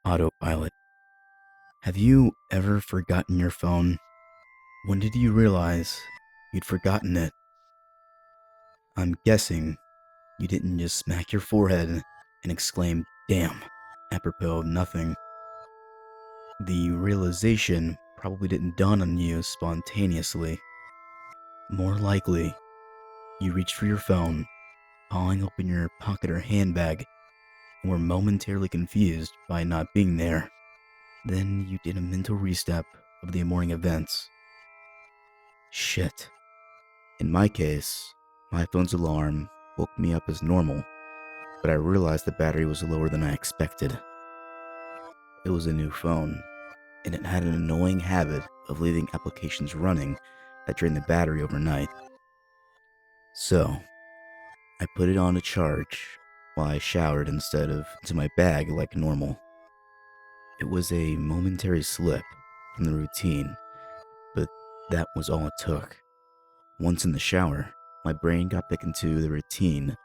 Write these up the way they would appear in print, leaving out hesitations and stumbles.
Autopilot. Have you ever forgotten your phone? When did you realize you'd forgotten it? I'm guessing you didn't just smack your forehead and exclaim, damn, apropos of nothing. The realization probably didn't dawn on you spontaneously. More likely, you reached for your phone, pawing open your pocket or handbag, and were momentarily confused by it not being there. Then you did a mental restep of the morning events. Shit. In my case, my phone's alarm woke me up as normal, but I realized the battery was lower than I expected. It was a new phone, and it had an annoying habit of leaving applications running that drained the battery overnight. So, I put it on to charge while I showered instead of into my bag like normal. It was a momentary slip from the routine, but that was all it took. Once in the shower, my brain got back into the routine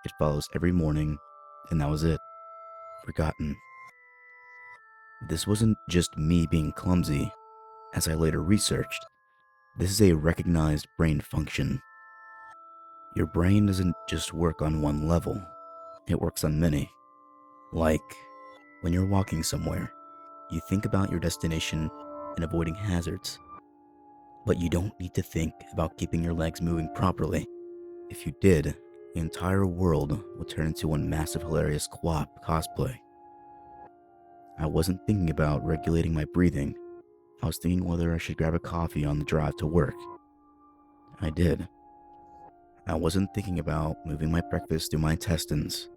it follows every morning, and that was it. Forgotten. This wasn't just me being clumsy, as I later researched. This is a recognized brain function. Your brain doesn't just work on one level, it works on many. Like, when you're walking somewhere, you think about your destination and avoiding hazards, but you don't need to think about keeping your legs moving properly. If you did, the entire world would turn into one massive hilarious co-op cosplay. I wasn't thinking about regulating my breathing. I was thinking whether I should grab a coffee on the drive to work. I did. I wasn't thinking about moving my breakfast through my intestines.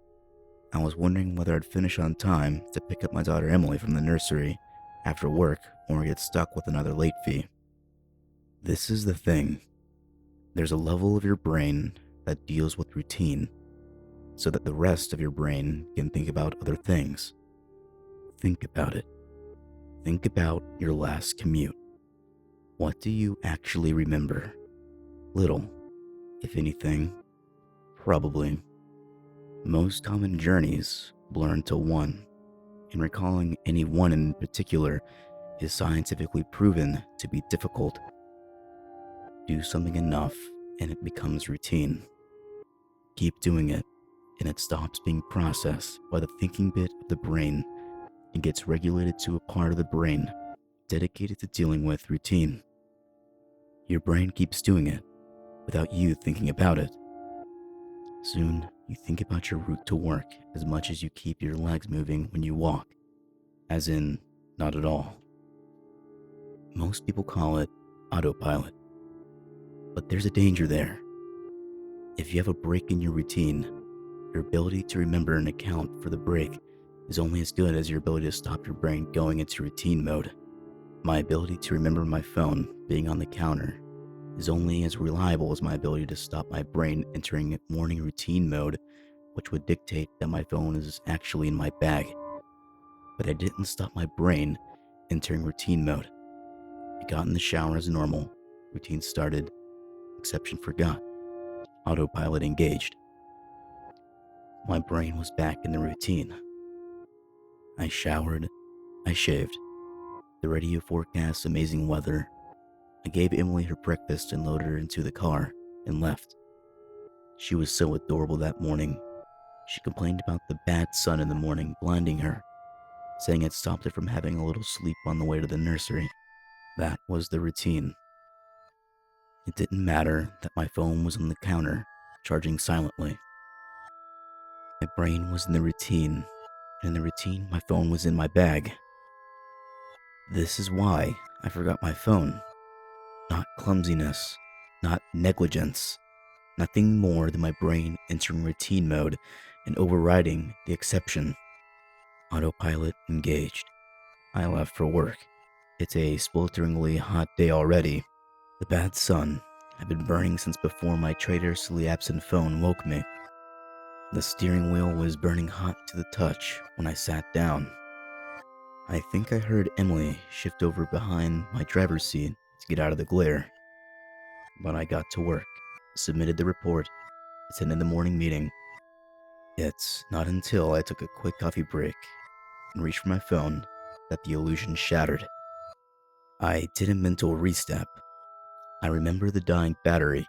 I was wondering whether I'd finish on time to pick up my daughter Emily from the nursery after work or get stuck with another late fee. This is the thing. There's a level of your brain that deals with routine so that the rest of your brain can think about other things. Think about it. Think about your last commute. What do you actually remember? Little, if anything. Probably. Most common journeys blur into one, and recalling any one in particular is scientifically proven to be difficult. Do something enough and it becomes routine. Keep doing it, and it stops being processed by the thinking bit of the brain and gets regulated to a part of the brain dedicated to dealing with routine. Your brain keeps doing it without you thinking about it. Soon, you think about your route to work as much as you keep your legs moving when you walk, as in, not at all. Most people call it autopilot, but there's a danger there. If you have a break in your routine, your ability to remember and account for the break is only as good as your ability to stop your brain going into routine mode. My ability to remember my phone being on the counter is only as reliable as my ability to stop my brain entering morning routine mode, which would dictate that my phone is actually in my bag. But I didn't stop my brain entering routine mode. I got in the shower as normal. Routine started. Exception forgot. Autopilot engaged. My brain was back in the routine. I showered. I shaved. The radio forecast amazing weather. I gave Emily her breakfast and loaded her into the car and left. She was so adorable that morning. She complained about the bad sun in the morning blinding her, saying it stopped her from having a little sleep on the way to the nursery. That was the routine. It didn't matter that my phone was on the counter, charging silently. My brain was in the routine, and in the routine, my phone was in my bag. This is why I forgot my phone. Not clumsiness, not negligence, nothing more than my brain entering routine mode and overriding the exception. Autopilot engaged. I left for work. It's a swelteringly hot day already. The bad sun had been burning since before my traitorously absent phone woke me. The steering wheel was burning hot to the touch when I sat down. I think I heard Emily shift over behind my driver's seat to get out of the glare. But I got to work, submitted the report, attended the morning meeting. It's not until I took a quick coffee break and reached for my phone that the illusion shattered. I did a mental restep. I remember the dying battery.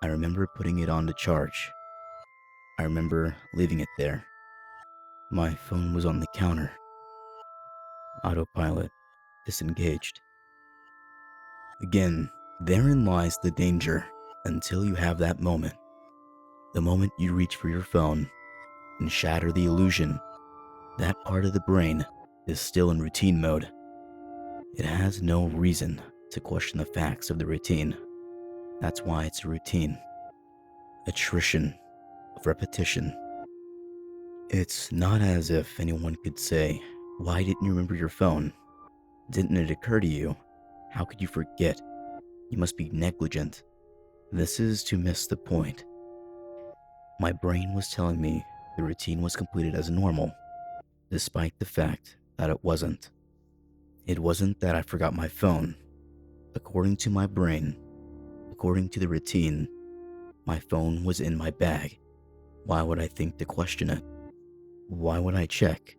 I remember putting it on to charge. I remember leaving it there. My phone was on the counter. Autopilot disengaged. Again, therein lies the danger until you have that moment. The moment you reach for your phone and shatter the illusion, that part of the brain is still in routine mode. It has no reason to question the facts of the routine. That's why it's a routine. Attrition of repetition. It's not as if anyone could say, "Why didn't you remember your phone? Didn't it occur to you? How could you forget? You must be negligent." This is to miss the point. My brain was telling me the routine was completed as normal, despite the fact that it wasn't. It wasn't that I forgot my phone. According to my brain, according to the routine, my phone was in my bag. Why would I think to question it? Why would I check?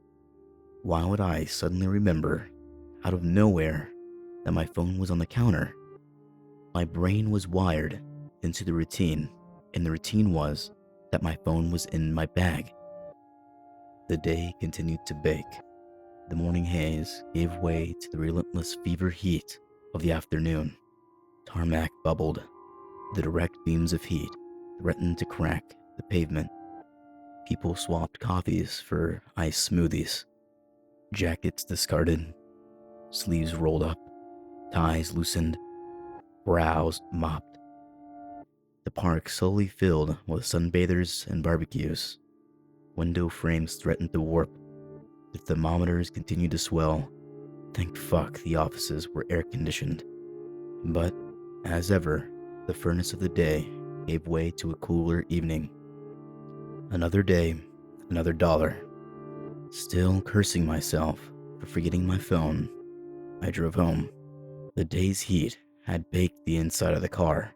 Why would I suddenly remember, out of nowhere, that my phone was on the counter? My brain was wired into the routine, and the routine was that my phone was in my bag. The day continued to bake. The morning haze gave way to the relentless fever heat of the afternoon. Tarmac bubbled. The direct beams of heat threatened to crack the pavement. People swapped coffees for iced smoothies. Jackets discarded, sleeves rolled up, ties loosened, brows mopped. The park slowly filled with sunbathers and barbecues. Window frames threatened to warp. The thermometers continued to swell. Thank fuck the offices were air-conditioned. But, as ever, the furnace of the day gave way to a cooler evening. Another day, another dollar. Still cursing myself for forgetting my phone, I drove home. The day's heat had baked the inside of the car,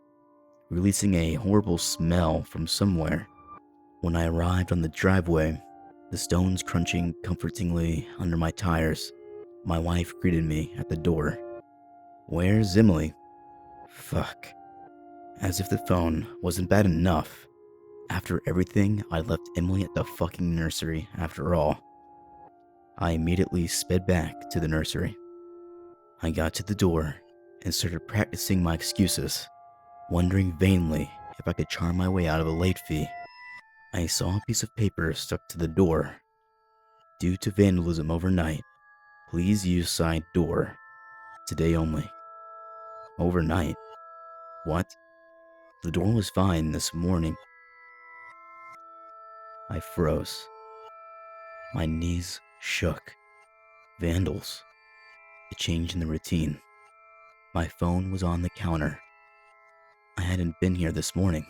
releasing a horrible smell from somewhere. When I arrived on the driveway, the stones crunching comfortingly under my tires, my wife greeted me at the door. "Where's Emily?" Fuck. As if the phone wasn't bad enough. After everything, I left Emily at the fucking nursery after all. I immediately sped back to the nursery. I got to the door and started practicing my excuses, wondering vainly if I could charm my way out of a late fee. I saw a piece of paper stuck to the door. "Due to vandalism overnight, please use side door. Today only." Overnight? What? The door was fine this morning. I froze. My knees shook. Vandals. A change in the routine. My phone was on the counter. I hadn't been here this morning.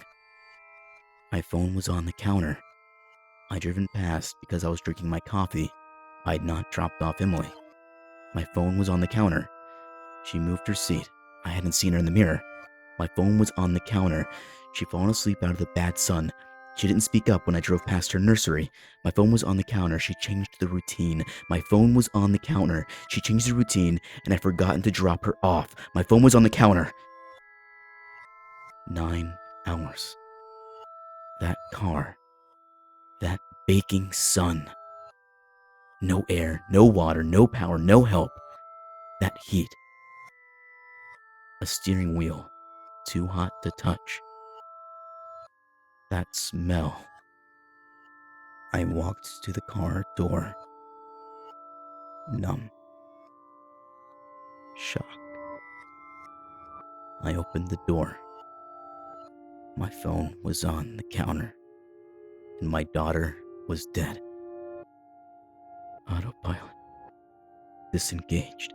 My phone was on the counter. I'd driven past because I was drinking my coffee. I had not dropped off Emily. My phone was on the counter. She moved her seat. I hadn't seen her in the mirror. My phone was on the counter. She'd fallen asleep out of the bad sun. She didn't speak up when I drove past her nursery. My phone was on the counter. She changed the routine. My phone was on the counter. She changed the routine, and I'd forgotten to drop her off. My phone was on the counter. 9 hours. That car. That baking sun. No air, no water, no power, no help. That heat. A steering wheel, too hot to touch. That smell. I walked to the car door. Numb. Shock. I opened the door. My phone was on the counter, and my daughter was dead. Autopilot. Disengaged.